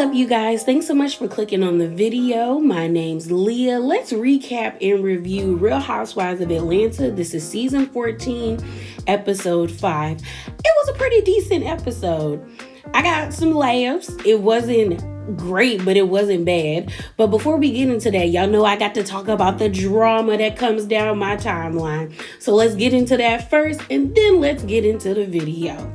up, you guys? Thanks so much for clicking on the video. My name's Leah. Let's recap and review Real Housewives of Atlanta. This is season 14, episode 5. It was a pretty decent episode. I got some laughs. It wasn't great, but it wasn't bad. But before we get into that, y'all know I got to talk about the drama that comes down my timeline. So let's get into that first, and then let's get into the video.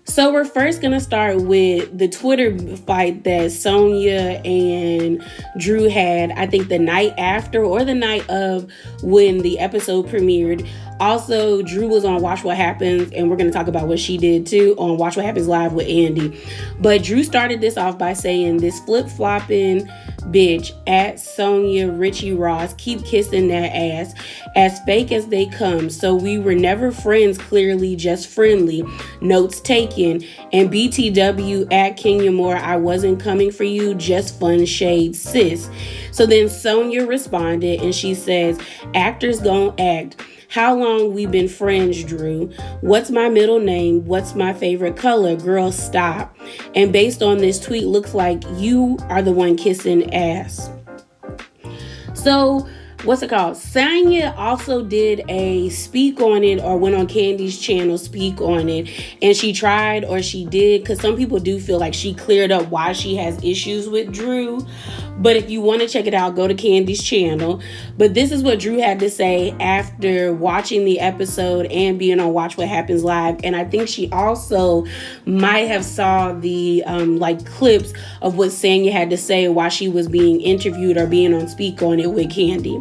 So we're first going to start with the Twitter fight that Sanya and Drew had, I think the night after or the night of when the episode premiered. Also, Drew was on Watch What Happens, and we're going to talk about what she did too on Watch What Happens Live with Andy. But Drew started this off by saying, "This flip-flopping bitch at Sonya Richie Ross keep kissing that ass, as fake as they come. So we were never friends, clearly just friendly. Notes taken. And BTW at Kenya Moore, I wasn't coming for you, just fun shade, sis." So then Sonya responded and she says, "Actors gon' act. How long we been friends, Drew? What's my middle name? What's my favorite color? Girl, stop. And based on this tweet, looks like you are the one kissing ass." So, what's it called? Sanya also did a speak on it, or went on Candy's channel, speak on it. And she tried, or she did, because some people do feel like she cleared up why she has issues with Drew. But if you want to check it out, go to Candy's channel. But this is what Drew had to say after watching the episode and being on Watch What Happens Live. And I think she also might have saw the clips of what Sanya had to say while she was being interviewed or being on Speak on It with Candy.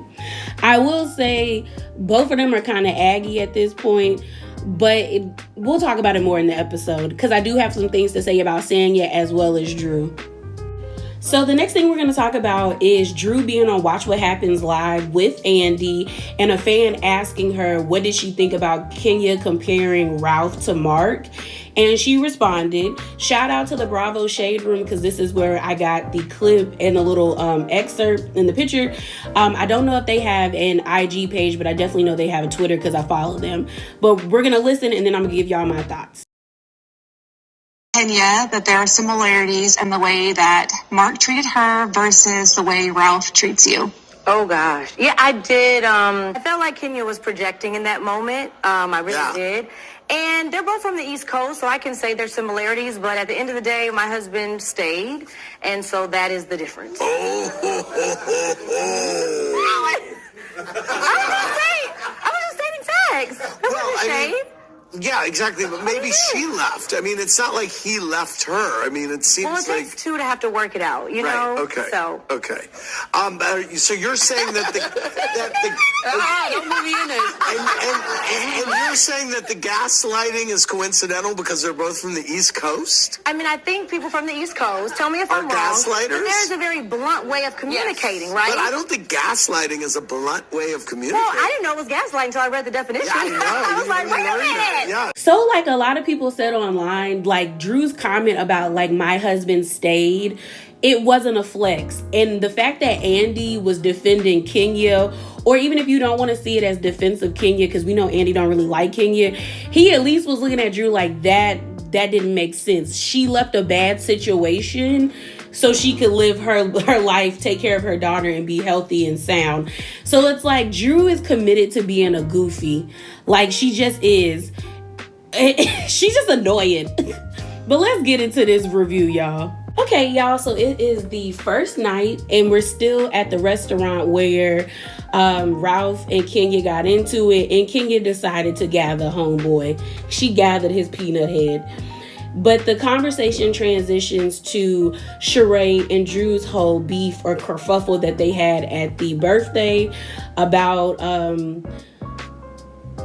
I will say both of them are kind of aggy at this point, but we'll talk about it more in the episode because I do have some things to say about Sanya as well as Drew. So the next thing we're going to talk about is Drew being on Watch What Happens Live with Andy, and a fan asking her what did she think about Kenya comparing Ralph to Mark. And she responded, shout out to the Bravo Shade Room, because this is where I got the clip and a little excerpt in the picture. I don't know if they have an IG page, but I definitely know they have a Twitter because I follow them. But we're going to listen, and then I'm going to give y'all my thoughts. Kenya, that there are similarities in the way that Mark treated her versus the way Ralph treats you. Oh gosh. Yeah, I did. I felt like Kenya was projecting in that moment. I really did. And they're both from the East Coast, so I can say there's similarities, but at the end of the day, my husband stayed, and so that is the difference. I was just stating facts. That wasn't shade. Yeah, exactly. But maybe she left. I mean, it's not like he left her. I mean, it seems it takes like two to have to work it out, you know? Okay. So. Okay. So you're saying that don't move me in it. and you're saying that the gaslighting is coincidental because they're both from the East Coast? I mean, I think people from the East Coast, tell me if I'm wrong. Gaslighters? But there's a very blunt way of communicating, right? But I don't think gaslighting is a blunt way of communicating. Well, I didn't know it was gaslighting until I read the definition. Yeah, I know. I was like, wait a minute. Yeah. So like a lot of people said online, like Drew's comment about like my husband stayed, it wasn't a flex. And the fact that Andy was defending Kenya, or even if you don't want to see it as defensive Kenya, because we know Andy don't really like Kenya, he at least was looking at Drew like that didn't make sense. She left a bad situation so she could live her life, take care of her daughter, and be healthy and sound. So it's like Drew is committed to being a goofy. Like she just is. She's just annoying. But let's get into this review, y'all. Okay, y'all, so it is the first night, and we're still at the restaurant where Ralph and Kenya got into it, and Kenya decided to gather homeboy. She gathered his peanut head. But the conversation transitions to Sheree and Drew's whole beef or kerfuffle that they had at the birthday about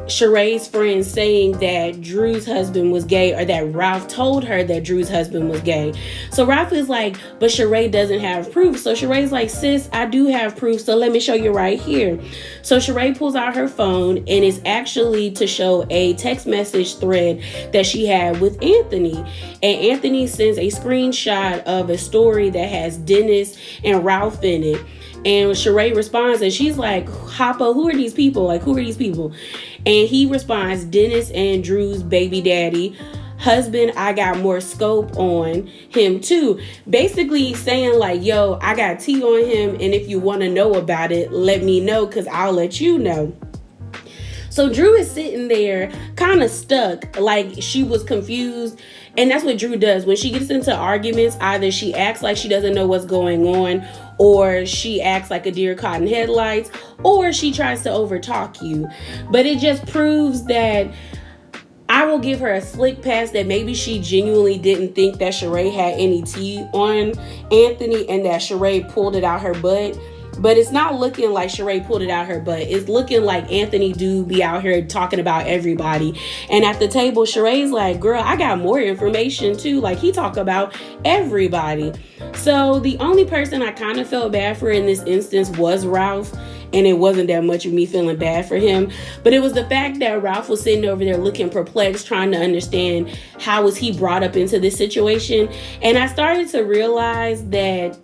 Sheree's friend saying that Drew's husband was gay, or that Ralph told her that Drew's husband was gay. So Ralph is like, but Sheree doesn't have proof. So Sheree's like, sis, I do have proof, so let me show you right here. So Sheree pulls out her phone, and it's actually to show a text message thread that she had with Anthony. And Anthony sends a screenshot of a story that has Dennis and Ralph in it. And Sheree responds, and she's like, Hoppo, who are these people? Like, who are these people? And he responds, Dennis and Drew's baby daddy. husband, I got more scope on him too. Basically saying like, yo, I got tea on him, and if you want to know about it, let me know, because I'll let you know. So Drew is sitting there kind of stuck, like she was confused. And that's what Drew does. When she gets into arguments, either she acts like she doesn't know what's going on, or she acts like a deer caught in headlights, or she tries to overtalk you. But it just proves that I will give her a slick pass that maybe she genuinely didn't think that Sheree had any tea on Anthony and that Sheree pulled it out her butt. But it's not looking like Sheree pulled it out her butt. It's looking like Anthony do be out here talking about everybody. And at the table, Sheree's like, girl, I got more information too. Like, he talk about everybody. So the only person I kind of felt bad for in this instance was Ralph. And it wasn't that much of me feeling bad for him. But it was the fact that Ralph was sitting over there looking perplexed, trying to understand how was he brought up into this situation. And I started to realize that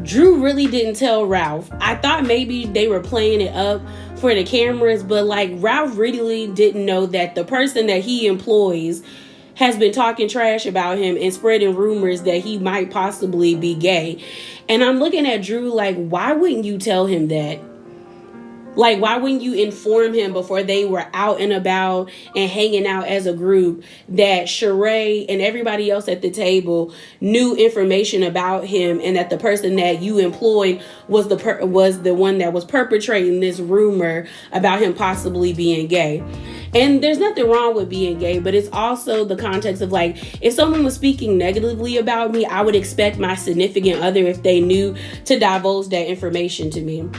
Drew really didn't tell Ralph. I thought maybe they were playing it up for the cameras, but like Ralph really didn't know that the person that he employs has been talking trash about him and spreading rumors that he might possibly be gay. And I'm looking at Drew like, why wouldn't you tell him that? Like, why wouldn't you inform him before they were out and about and hanging out as a group that Sheree and everybody else at the table knew information about him, and that the person that you employed was the one that was perpetrating this rumor about him possibly being gay? And there's nothing wrong with being gay, but it's also the context of like, if someone was speaking negatively about me, I would expect my significant other, if they knew, to divulge that information to me.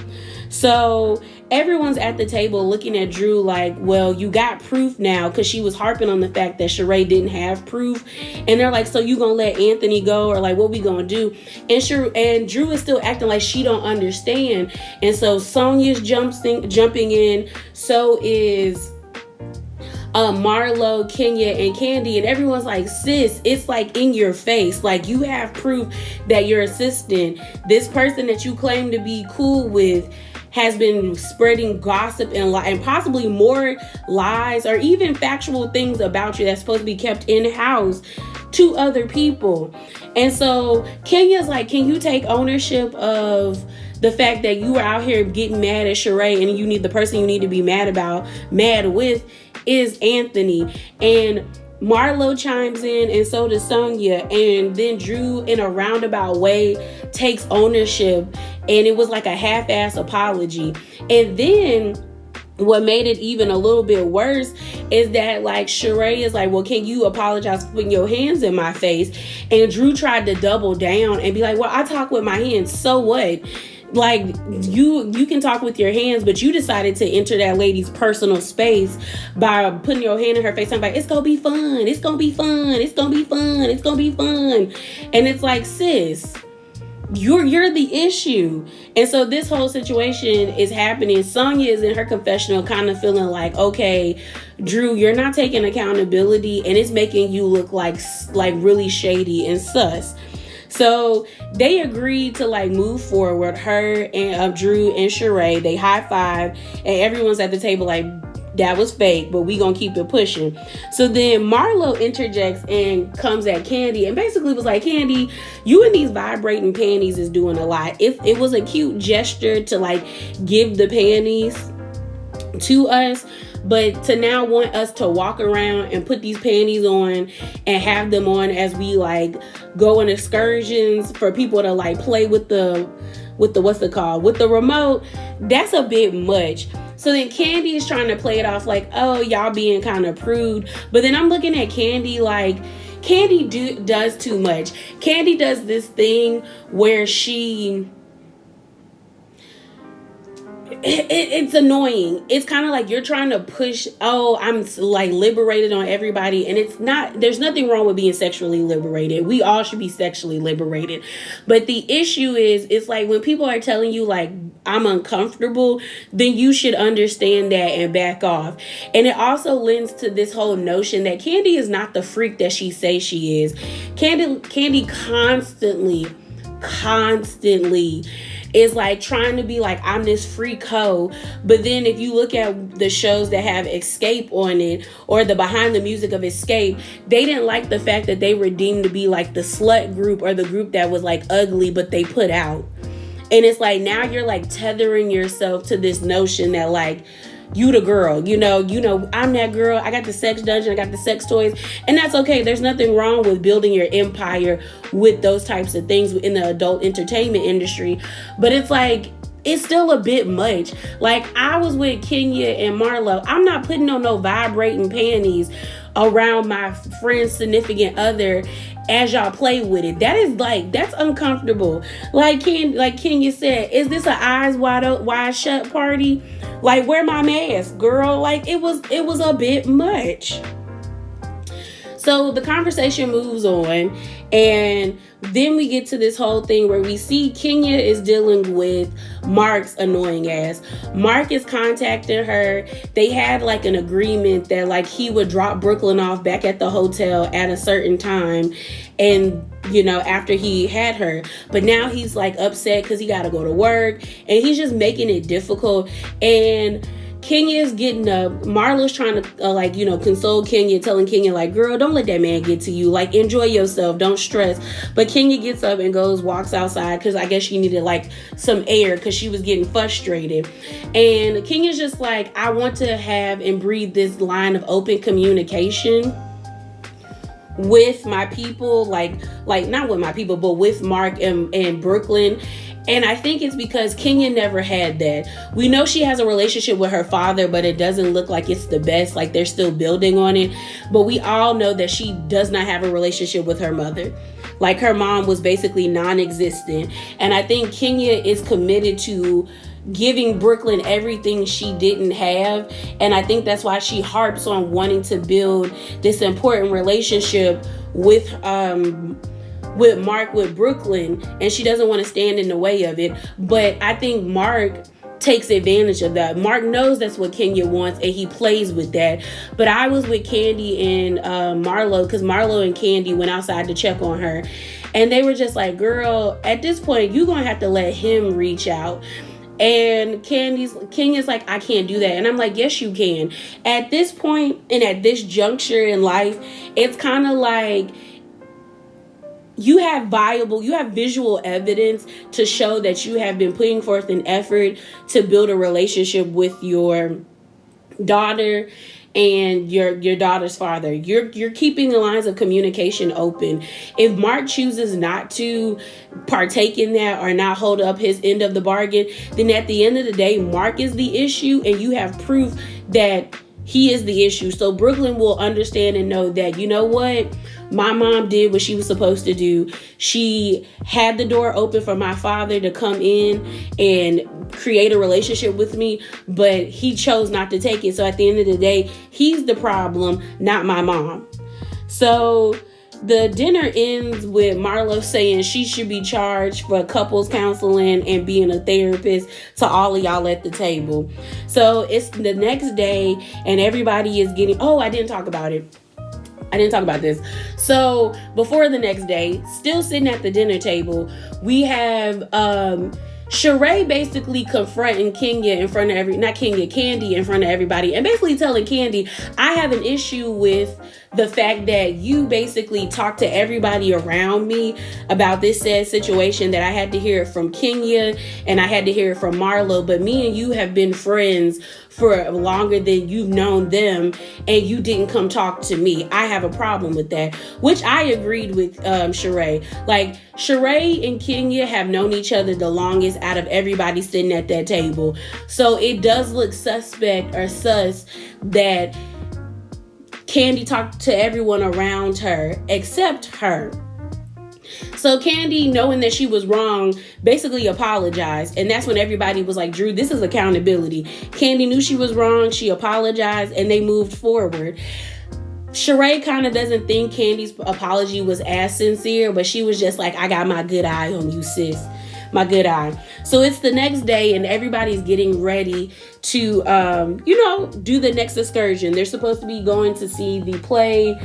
So everyone's at the table looking at Drew like, well, you got proof now, because she was harping on the fact that Sheree didn't have proof. And they're like, so you gonna let Anthony go, or like, what we gonna do? And Drew is still acting like she don't understand. And so Sanya's jumping in. So is Marlo, Kenya, and Candy, and everyone's like, sis, it's like in your face. Like, you have proof that your assistant, this person that you claim to be cool with, has been spreading gossip and possibly more lies or even factual things about you that's supposed to be kept in-house to other people. And so Kenya's like, can you take ownership of the fact that you were out here getting mad at Sheree, and you need the person you need to be mad with is Anthony? And Marlo chimes in, and so does Sanya. And then Drew, in a roundabout way, takes ownership, and it was like a half-ass apology. And then what made it even a little bit worse is that like Sheree is like, well, can you apologize for putting your hands in my face? And Drew tried to double down and be like, well, I talk with my hands, so what? Like, you can talk with your hands, but you decided to enter that lady's personal space by putting your hand in her face and like, it's gonna be fun, it's gonna be fun, it's gonna be fun, it's gonna be fun. And it's like, sis, you're the issue. And so this whole situation is happening. Sanya is in her confessional kind of feeling like, okay, Drew, you're not taking accountability, and it's making you look like really shady and sus. So they agreed to like move forward, her and Drew and Sheree. They high five, and everyone's at the table like, that was fake, but we gonna keep it pushing. So then Marlo interjects and comes at Candy and basically was like, Candy, you and these vibrating panties is doing a lot. It was a cute gesture to like give the panties to us, but to now want us to walk around and put these panties on and have them on as we like go on excursions for people to like play with the with the remote, that's a bit much. So then Candy is trying to play it off like, oh, y'all being kind of prude. But then I'm looking at Candy like, Candy does too much. Candy does this thing where it's annoying. It's kind of like you're trying to push, oh, I'm like liberated on everybody. And it's not, there's nothing wrong with being sexually liberated. We all should be sexually liberated. But the issue is, it's like when people are telling you like, I'm uncomfortable, then you should understand that and back off. And it also lends to this whole notion that Candy is not the freak that she says she is. Candy constantly is like trying to be like, I'm this freak hoe. But then if you look at the shows that have Escape on it, or the behind the music of Escape, they didn't like the fact that they were deemed to be like the slut group, or the group that was like ugly but they put out. And it's like, now you're like tethering yourself to this notion that like, you the girl, you know, I'm that girl. I got the sex dungeon, I got the sex toys, and that's okay. There's nothing wrong with building your empire with those types of things in the adult entertainment industry. But it's like, it's still a bit much. Like, I was with Kenya and Marlo. I'm not putting on no vibrating panties around my friend's significant other as y'all play with it. That is like, that's uncomfortable. Like Kenya said, is this an eyes wide shut party? Like, wear my mask, girl. Like, it was a bit much. So the conversation moves on, and then we get to this whole thing where we see Kenya is dealing with Mark's annoying ass. Mark is contacting her. They had like an agreement that like he would drop Brooklyn off back at the hotel at a certain time, and you know, after he had her. But now he's like upset because he got to go to work, and he's just making it difficult. And Kenya's getting up. Marlo's trying to console Kenya, telling Kenya like, girl, don't let that man get to you. Like, enjoy yourself. Don't stress. But Kenya gets up and walks outside because I guess she needed like some air because she was getting frustrated. And Kenya's just like, I want to have and breathe this line of open communication with my people, like not with my people, but with Mark and Brooklyn. And I think it's because Kenya never had that. We know she has a relationship with her father, but it doesn't look like it's the best. Like, they're still building on it. But we all know that she does not have a relationship with her mother. Like, her mom was basically non-existent. And I think Kenya is committed to giving Brooklyn everything she didn't have. And I think that's why she harps on wanting to build this important relationship with Mark, with Brooklyn, and she doesn't want to stand in the way of it. But I think Mark takes advantage of that. Mark knows that's what Kenya wants, and he plays with that. But I was with Candy and Marlo, because Marlo and Candy went outside to check on her, and they were just like, girl, at this point, you're gonna have to let him reach out. And Kenya's like, I can't do that. And I'm like, yes, you can. At this point and at this juncture in life, it's kind of like, you have visual evidence to show that you have been putting forth an effort to build a relationship with your daughter and your daughter's father. You're keeping the lines of communication open. If Mark chooses not to partake in that or not hold up his end of the bargain, then at the end of the day, Mark is the issue, and you have proof that he is the issue. So Brooklyn will understand and know that, you know what? My mom did what she was supposed to do. She had the door open for my father to come in and create a relationship with me, but he chose not to take it. So at the end of the day, he's the problem, not my mom. So the dinner ends with Marlo saying she should be charged for couples counseling and being a therapist to all of y'all at the table. So it's the next day, and everybody is getting, I didn't talk about this. So before the next day, still sitting at the dinner table, we have Sheree basically confronting Kenya in front of Candy in front of everybody, and basically telling Candy, I have an issue with the fact that you basically talked to everybody around me about this said situation, that I had to hear it from Kenya and I had to hear it from Marlo, but me and you have been friends for longer than you've known them, and you didn't come talk to me. I have a problem with that, which I agreed with Sheree. Like, Sheree and Kenya have known each other the longest out of everybody sitting at that table. So it does look suspect or sus that Candy talked to everyone around her except her. So Candy, knowing that she was wrong, basically apologized. And that's when everybody was like, Drew, this is accountability. Candy knew she was wrong. She apologized, and they moved forward. Sheree kind of doesn't think Candy's apology was as sincere, but she was just like, I got my good eye on you, sis. My good eye. So it's the next day, and everybody's getting ready to, do the next excursion. They're supposed to be going to see the play,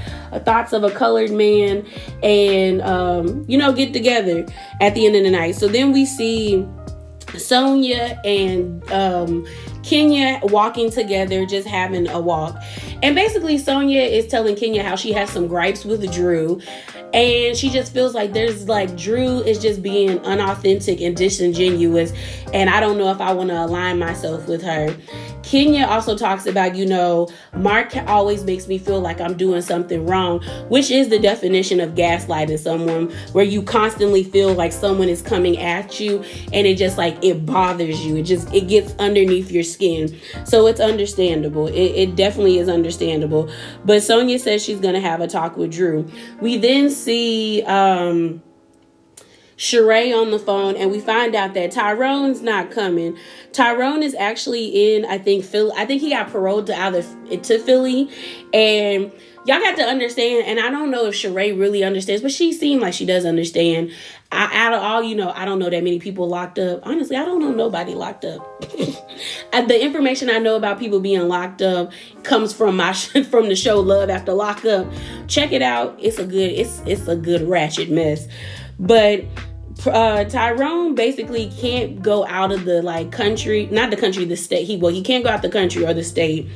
Thoughts of a Colored Man, and, get together at the end of the night. So then we see Sanya and Kenya walking together, just having a walk. And basically Sanya is telling Kenya how she has some gripes with Drew. And she just feels like Drew is just being unauthentic and disingenuous. And I don't know if I want to align myself with her. Kenya also talks about, Mark always makes me feel like I'm doing something wrong, which is the definition of gaslighting someone, where you constantly feel like someone is coming at you and it just it bothers you. It gets underneath your skin. So it's understandable. It definitely is understandable. But Sonia says she's going to have a talk with Drew. We then see Sheree on the phone, and we find out that Tyrone's not coming. Tyrone is actually in, I think, Philly. I think he got paroled to Philly, and y'all got to understand, and I don't know if Sheree really understands, but she seemed like she does understand. Out of all, I don't know that many people locked up. Honestly, I don't know nobody locked up. The information I know about people being locked up comes from from the show Love After Lockup. Check it out. It's a good ratchet mess. But Tyrone basically can't go out of the country, not the country, the state. He can't go out the country or the state.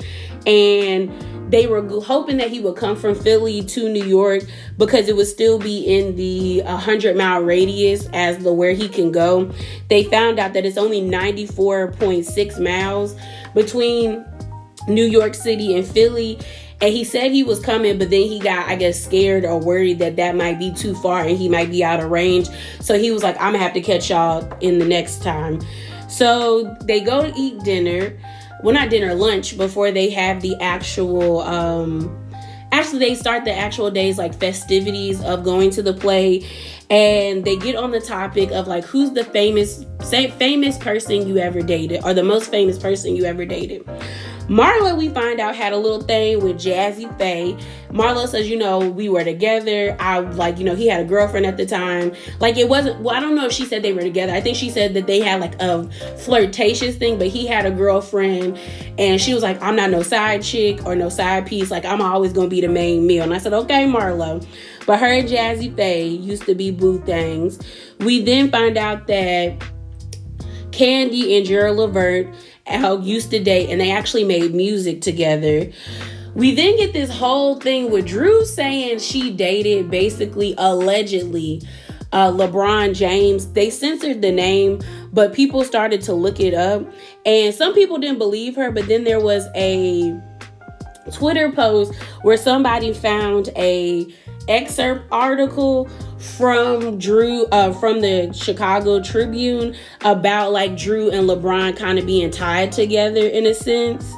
And they were hoping that he would come from Philly to New York because it would still be in the 100-mile radius as where he can go. They found out that it's only 94.6 miles between New York City and Philly. And he said he was coming, but then he got, I guess, scared or worried that might be too far and he might be out of range. So he was like, I'm going to have to catch y'all in the next time. So they go to eat dinner. Well, not dinner, lunch, before they have the actual, they start the actual day's festivities of going to the play. And they get on the topic of who's the famous person you ever dated, or the most famous person you ever dated. Marlo, we find out, had a little thing with Jazzy Faye. Marlo says, we were together. He had a girlfriend at the time. It wasn't, I don't know if she said they were together. I think she said that they had a flirtatious thing, but he had a girlfriend and she was like, I'm not no side chick or no side piece. I'm always going to be the main meal. And I said, okay, Marlo. But her and Jazzy Faye used to be boo things. We then find out that Candy and Gerald Levert used to date, and they actually made music together. We then get this whole thing with Drew saying she dated, basically, allegedly, LeBron James. They censored the name, but people started to look it up, and some people didn't believe her. But then there was a Twitter post where somebody found a excerpt article from Drew, from the Chicago Tribune, about Drew and LeBron kind of being tied together in a sense,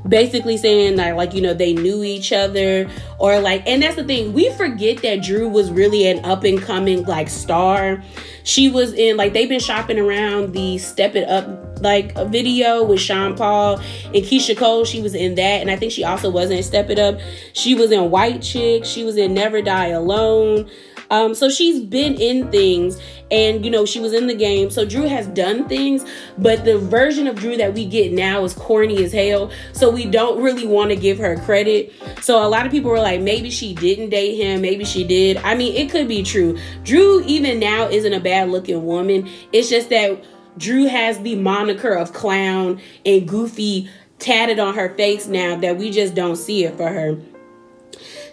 basically saying that they knew each other, or and that's the thing, we forget that Drew was really an up and coming star. She was in they've been shopping around the Step It Up a video with Sean Paul and Keisha Cole. She was in that, and I think she also was in Step It Up. She was in White Chick. She was in Never Die Alone. So she's been in things, and she was in the game. So Drew has done things, but the version of Drew that we get now is corny as hell. So we don't really want to give her credit. So a lot of people were like, maybe she didn't date him, maybe she did. I mean, it could be true. Drew even now isn't a bad looking woman. It's just that Drew has the moniker of clown and goofy tatted on her face now that we just don't see it for her.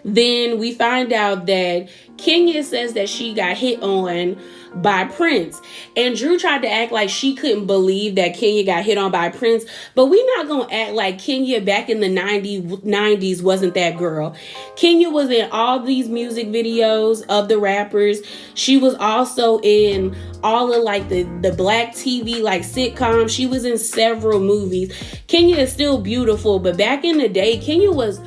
Then we find out that Kenya says that she got hit on by Prince. And Drew tried to act like she couldn't believe that Kenya got hit on by Prince. But we're not going to act like Kenya back in the 90s wasn't that girl. Kenya was in all these music videos of the rappers. She was also in all of the black TV sitcoms. She was in several movies. Kenya is still beautiful, but back in the day, Kenya was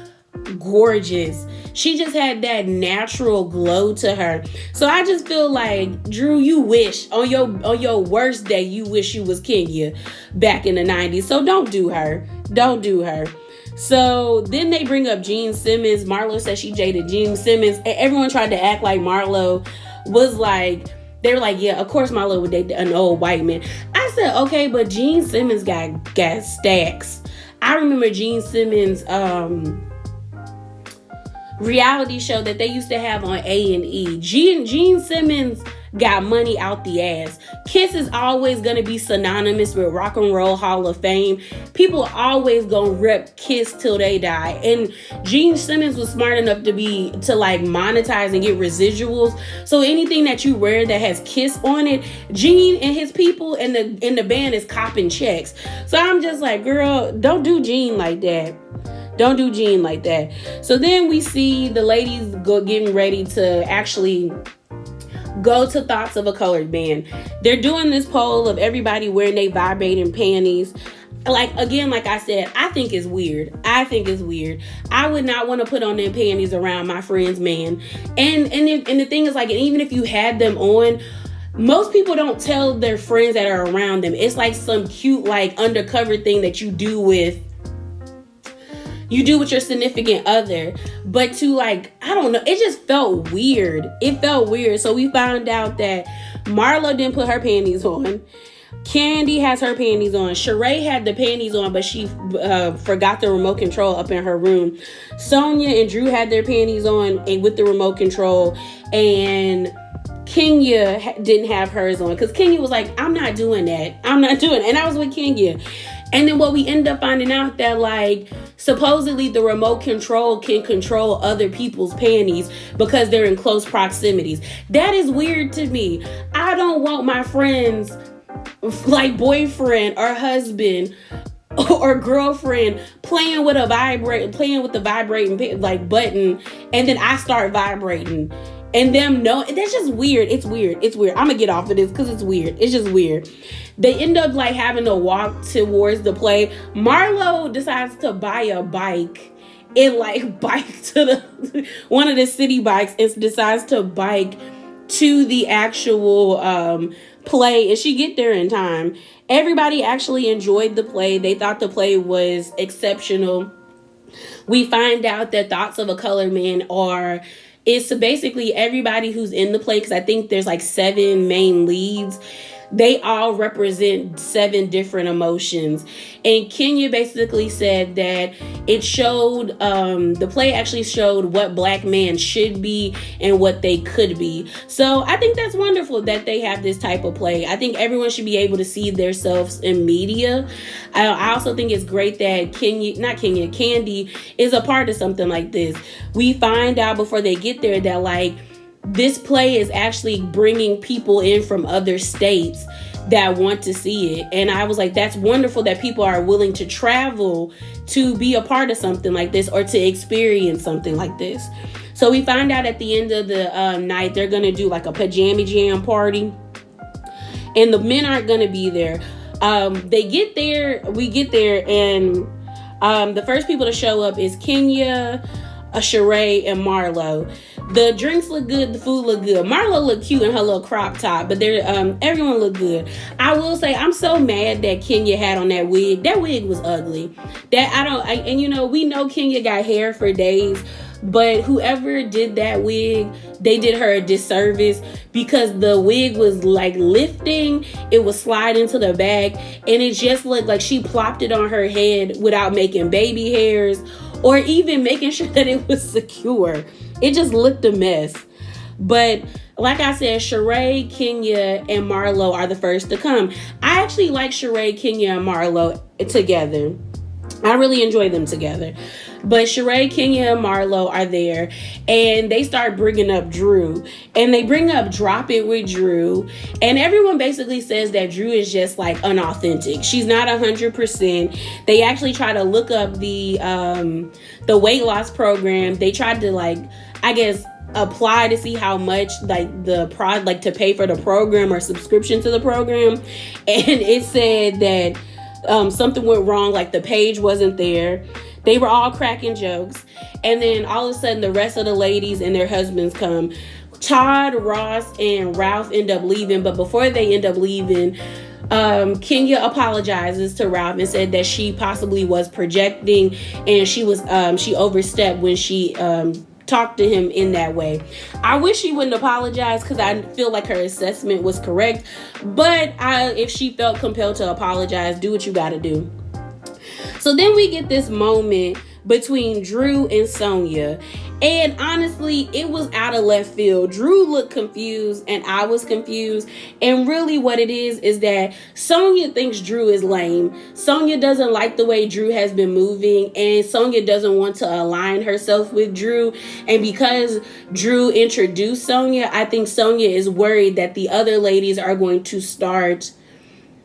gorgeous. She just had that natural glow to her. So I just feel like, Drew, you wish on your worst day, you wish you was Kenya back in the 90s. So don't do her. So then they bring up Gene Simmons. Marlo says she dated Gene Simmons, and everyone tried to act like Marlo was they were like, yeah, of course Marlo would date an old white man. I said, okay, but Gene Simmons got stacks. I remember Gene Simmons reality show that they used to have on A&E. Gene Simmons got money out the ass. Kiss is always going to be synonymous with Rock and Roll Hall of Fame. People always gonna rep Kiss till they die. And Gene Simmons was smart enough to like monetize and get residuals. So anything that you wear that has Kiss on it, Gene and his people and the band is copping checks. So I'm just like, girl, don't do Gene like that. Don't do Gene like that. So then we see the ladies getting ready to actually go to Thoughts of a Colored Man. They're doing this poll of everybody wearing their vibrating panties. Like I said, I think it's weird. I would not want to put on them panties around my friend's man. And the thing is, like, even if you had them on, most people don't tell their friends that are around them. It's like some cute, like, undercover thing that you do with your significant other. But to, like, I don't know, it just felt weird. So we found out that Marlo didn't put her panties on. Candy has her panties on. Sheree had the panties on, but she forgot the remote control up in her room. Sanya and Drew had their panties on and with the remote control. And Kenya didn't have hers on because Kenya was like, I'm not doing that. And I was with Kenya. And then what we end up finding out that, like, supposedly the remote control can control other people's panties because they're in close proximities. That is weird to me. I don't want my friends, like boyfriend or husband or girlfriend, playing with the vibrating like button, and then I start vibrating. And them know, that's just weird. It's weird. I'm gonna get off of this because it's weird. It's just weird. They end up like having to walk towards the play. Marlo decides to buy a bike and like bike to one of the city bikes and decides to bike to the actual play, and she get there in time. Everybody actually enjoyed the play. They thought the play was exceptional. We find out that Thoughts of a Colored Man it's basically everybody who's in the play, because I think there's like 7 main leads. They all represent 7 different emotions. And Kenya basically said that it showed, the play actually showed what Black men should be and what they could be. So I think that's wonderful that they have this type of play. I think everyone should be able to see themselves in media. I also think it's great that Candy is a part of something like this. We find out before they get there that, like, this play is actually bringing people in from other states that want to see it. And I was like, that's wonderful that people are willing to travel to be a part of something like this or to experience something like this. So we find out at the end of the night, they're going to do like a pajama jam party. And the men aren't going to be there. We get there, and the first people to show up is Kenya, Sheree, and Marlo. The drinks look good, the food look good. Marlo looked cute in her little crop top, but everyone looked good. I will say, I'm so mad that Kenya had on that wig. That wig was ugly. We know Kenya got hair for days, but whoever did that wig, they did her a disservice because the wig was like lifting, it was sliding to the back, and it just looked like she plopped it on her head without making baby hairs or even making sure that it was secure. It just looked a mess. But like I said, Sheree, Kenya, and Marlo are the first to come. I actually like Sheree, Kenya, and Marlo together. I really enjoy them together. But Sheree, Kenya, and Marlo are there, and they start bringing up Drew. And they bring up Drop It with Drew. And everyone basically says that Drew is just like unauthentic. She's not 100%. They actually try to look up the weight loss program. They tried to apply to see how much to pay for the program or subscription to the program. And it said that something went wrong, like the page wasn't there. They were all cracking jokes. And then all of a sudden, the rest of the ladies and their husbands come. Todd, Ross, and Ralph end up leaving. But before they end up leaving, Kenya apologizes to Ralph and said that she possibly was projecting. And she overstepped when she talked to him in that way. I wish she wouldn't apologize because I feel like her assessment was correct. But if she felt compelled to apologize, do what you got to do. So then we get this moment between Drew and Sanya. And honestly, it was out of left field. Drew looked confused and I was confused. And really what it is that Sanya thinks Drew is lame. Sanya doesn't like the way Drew has been moving, and Sanya doesn't want to align herself with Drew. And because Drew introduced Sanya, I think Sanya is worried that the other ladies are going to start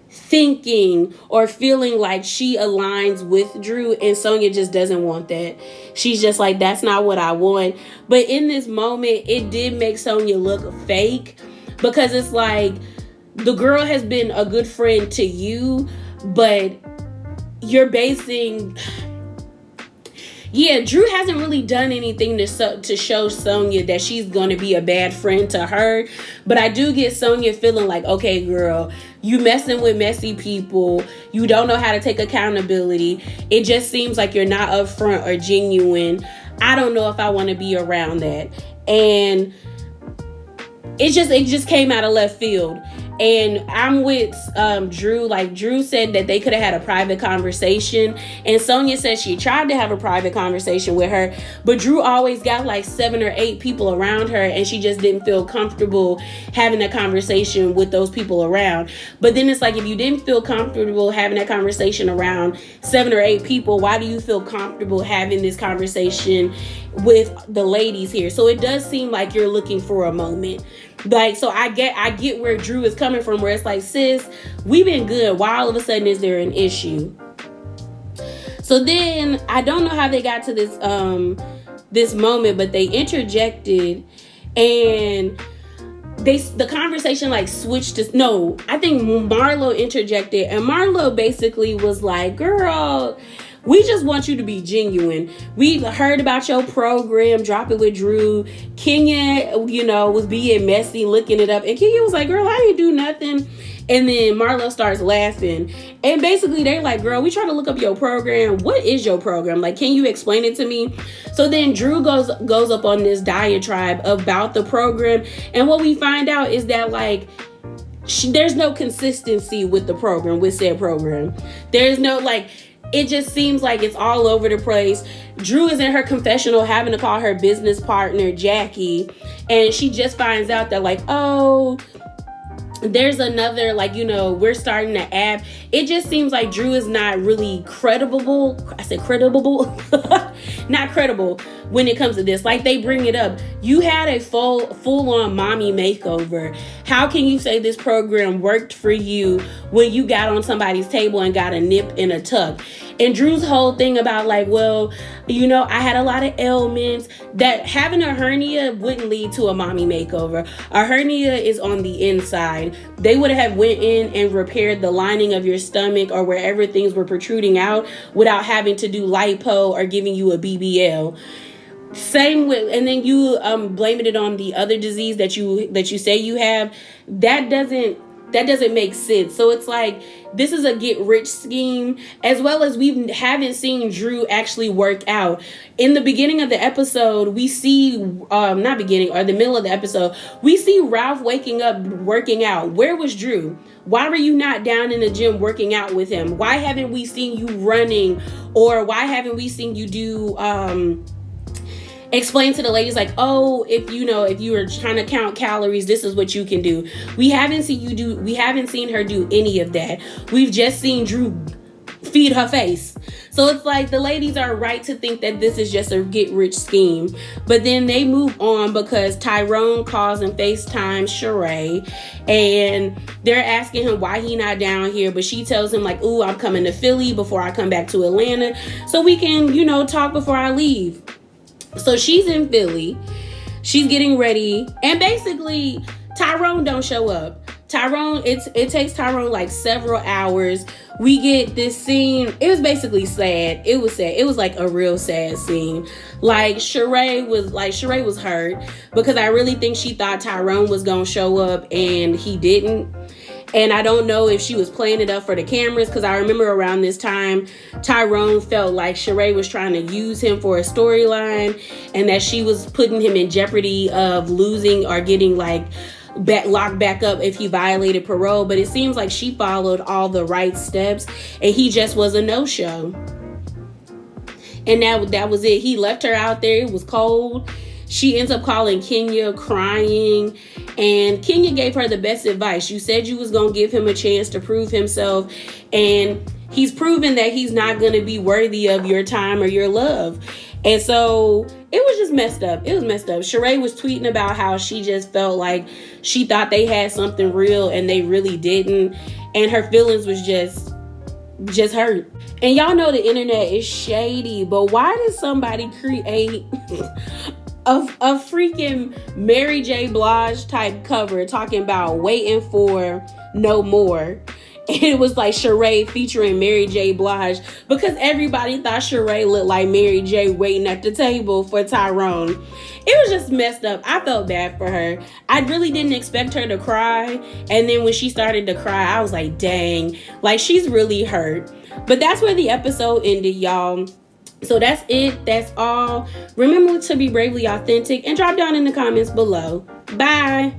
thinking or feeling like she aligns with Drew, and Sanya just doesn't want that. She's just like, that's not what I want. But in this moment, it did make Sanya look fake, because it's like, the girl has been a good friend to you, but you're basing... Yeah, Drew hasn't really done anything to show Sanya that she's going to be a bad friend to her. But I do get Sanya feeling like, okay, girl, you messing with messy people. You don't know how to take accountability. It just seems like you're not upfront or genuine. I don't know if I want to be around that. And it just came out of left field. And I'm with Drew. Like, Drew said that they could have had a private conversation. And Sanya said she tried to have a private conversation with her. But Drew always got like 7 or 8 people around her. And she just didn't feel comfortable having a conversation with those people around. But then it's like, if you didn't feel comfortable having that conversation around 7 or 8 people, why do you feel comfortable having this conversation with the ladies here? So it does seem like you're looking for a moment. Like, so I get where Drew is coming from, where it's like, sis, we've been good. Why all of a sudden is there an issue? So then I don't know how they got to this moment, but they interjected, and the conversation like switched to, no, I think Marlo interjected, and Marlo basically was like, girl, we just want you to be genuine. We heard about your program, Drop It with Drew. Kenya, was being messy, looking it up. And Kenya was like, girl, I didn't do nothing. And then Marlo starts laughing. And basically they're like, girl, we trying to look up your program. What is your program? Like, can you explain it to me? So then Drew goes up on this diatribe about the program. And what we find out is that, like, there's no consistency with the program, with said program. There's no, like... It just seems like it's all over the place. Drew is in her confessional having to call her business partner, Jackie. And she just finds out that, like, oh, there's another, like, we're starting to add. It just seems like Drew is not really credible. I said credible. Not credible when it comes to this. Like, they bring it up. You had a full-on mommy makeover. How can you say this program worked for you when you got on somebody's table and got a nip and a tuck? And Drew's whole thing about, like, well, I had a lot of ailments. That having a hernia wouldn't lead to a mommy makeover. A hernia is on the inside. They would have went in and repaired the lining of your stomach or wherever things were protruding out without having to do lipo or giving you a BBL. Same with, and then you blaming it on the other disease that you say you have. That doesn't make sense. So it's like, this is a get rich scheme, as well as we haven't seen Drew actually work out. In the beginning of the episode, we see, not beginning, or the middle of the episode, we see Ralph waking up, working out. Where was Drew? Why were you not down in the gym working out with him? Why haven't we seen you running? Or why haven't we seen you do, explain to the ladies, like, oh, if you were trying to count calories, this is what you can do. We haven't seen her do any of that. We've just seen Drew feed her face. So it's like, the ladies are right to think that this is just a get rich scheme. But then they move on because Tyrone calls and FaceTimes Sheree, and they're asking him why he not down here. But she tells him, like, ooh, I'm coming to Philly before I come back to Atlanta, so we can, talk before I leave. So she's in Philly. She's getting ready. And basically, Tyrone don't show up. Tyrone, it takes Tyrone like several hours. We get this scene. It was basically sad. It was sad. It was like a real sad scene. Like, Sheree was hurt because I really think she thought Tyrone was going to show up and he didn't. And I don't know if she was playing it up for the cameras, because I remember around this time, Tyrone felt like Sheree was trying to use him for a storyline, and that she was putting him in jeopardy of losing or getting locked back up if he violated parole. But it seems like she followed all the right steps, and he just was a no-show. And that was it. He left her out there. It was cold. She ends up calling Kenya, crying. And Kenya gave her the best advice. You said you was going to give him a chance to prove himself. And he's proven that he's not going to be worthy of your time or your love. And so it was just messed up. It was messed up. Sheree was tweeting about how she just felt like she thought they had something real and they really didn't. And her feelings was just hurt. And y'all know the internet is shady, but why did somebody create a freaking Mary J. Blige type cover talking about waiting for no more? And it was like Sheree featuring Mary J. Blige because everybody thought Sheree looked like Mary J. waiting at the table for Tyrone. It was just messed up. I felt bad for her. I really didn't expect her to cry. And then when she started to cry, I was like, dang, like she's really hurt. But that's where the episode ended, y'all. So that's it. That's all. Remember to be bravely authentic and drop down in the comments below. Bye.